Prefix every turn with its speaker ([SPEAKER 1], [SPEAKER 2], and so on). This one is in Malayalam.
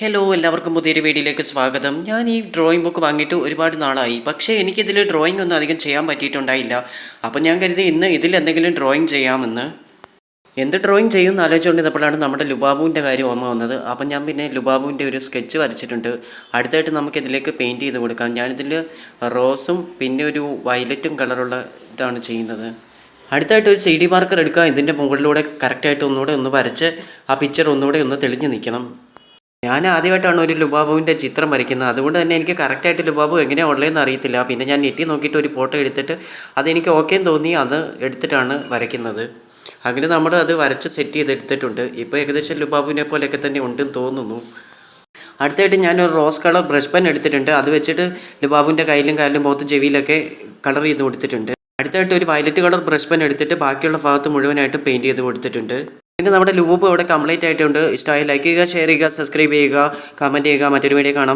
[SPEAKER 1] ഹലോ എല്ലാവർക്കും പുതിയൊരു വീഡിയോയിലേക്ക് സ്വാഗതം. ഞാൻ ഈ ഡ്രോയിങ് ബുക്ക് വാങ്ങിയിട്ട് ഒരുപാട് നാളായി. പക്ഷേ എനിക്കിതിൽ ഡ്രോയിങ് ഒന്നും അധികം ചെയ്യാൻ പറ്റിയിട്ടുണ്ടായില്ല. അപ്പം ഞാൻ കരുതി ഇന്ന് ഇതിൽ എന്തെങ്കിലും ഡ്രോയിങ് ചെയ്യാമെന്ന്. എന്ത് ഡ്രോയിങ് ചെയ്യുമെന്ന് ആലോചിച്ചുകൊണ്ടിരുന്നപ്പോഴാണ് നമ്മുടെ ലുബാബുവിൻ്റെ കാര്യം ഓർമ്മ വന്നത്. അപ്പം ഞാൻ പിന്നെ ലുബാബുവിൻ്റെ ഒരു സ്കെച്ച് വരച്ചിട്ടുണ്ട്. അടുത്തായിട്ട് നമുക്കിതിലേക്ക് പെയിൻറ്റ് ചെയ്ത് കൊടുക്കാം. ഞാനിതിൽ റോസും പിന്നെ ഒരു വയലറ്റും കളറുള്ള ഇതാണ് ചെയ്യുന്നത്. അടുത്തായിട്ട് ഒരു CD മാർക്കർ എടുക്കുക. ഇതിൻ്റെ മുകളിലൂടെ കറക്റ്റായിട്ട് ഒന്നുകൂടെ ഒന്ന് വരച്ച് ആ പിക്ചർ ഒന്നുകൂടെ ഒന്ന് തെളിഞ്ഞ് നിൽക്കണം. ഞാൻ ആദ്യമായിട്ടാണ് ഒരു ലുബാബുവിൻ്റെ ചിത്രം വരയ്ക്കുന്നത്. അതുകൊണ്ട് തന്നെ എനിക്ക് കറക്റ്റായിട്ട് ലുബാബു എങ്ങനെയാണ് ഉള്ളതെന്ന് അറിയത്തില്ല. പിന്നെ ഞാൻ നെറ്റിൽ നോക്കിയിട്ട് ഒരു ഫോട്ടോ എടുത്തിട്ട് അതെനിക്ക് ഓക്കേന്ന് തോന്നി അത് എടുത്തിട്ടാണ് വരയ്ക്കുന്നത്. അങ്ങനെ നമ്മൾ അത് വരച്ച് സെറ്റ് ചെയ്തെടുത്തിട്ടുണ്ട്. ഇപ്പോൾ ഏകദേശം ലുബാബുവിനെ പോലെയൊക്കെ തന്നെ ഉണ്ടെന്ന് തോന്നുന്നു. അടുത്തായിട്ട് ഞാനൊരു റോസ് കളർ ബ്രഷ് പെൻ എടുത്തിട്ടുണ്ട്. അത് വെച്ചിട്ട് ലുബാബുവിൻ്റെ കയ്യിലും കാലിലും മുഖത്തും ചെവിയിലൊക്കെ കളർ ചെയ്ത് കൊടുത്തിട്ടുണ്ട്. അടുത്തായിട്ട് ഒരു വയലറ്റ് കളർ ബ്രഷ് പെൻ എടുത്തിട്ട് ബാക്കിയുള്ള ഭാഗത്ത് മുഴുവനായിട്ട് പെയിൻറ്റ് ചെയ്ത് കൊടുത്തിട്ടുണ്ട്. പിന്നെ നമ്മുടെ ലൂപ്പ് ഇവിടെ കംപ്ലീറ്റ് ആയിട്ടുണ്ട്. ഇഷ്ടമായി ലൈക്ക് ചെയ്യുക, ഷെയർ ചെയ്യുക, സബ്സ്ക്രൈബ് ചെയ്യുക, കമൻറ്റ് ചെയ്യുക. മറ്റൊരു വീഡിയോ കാണാം.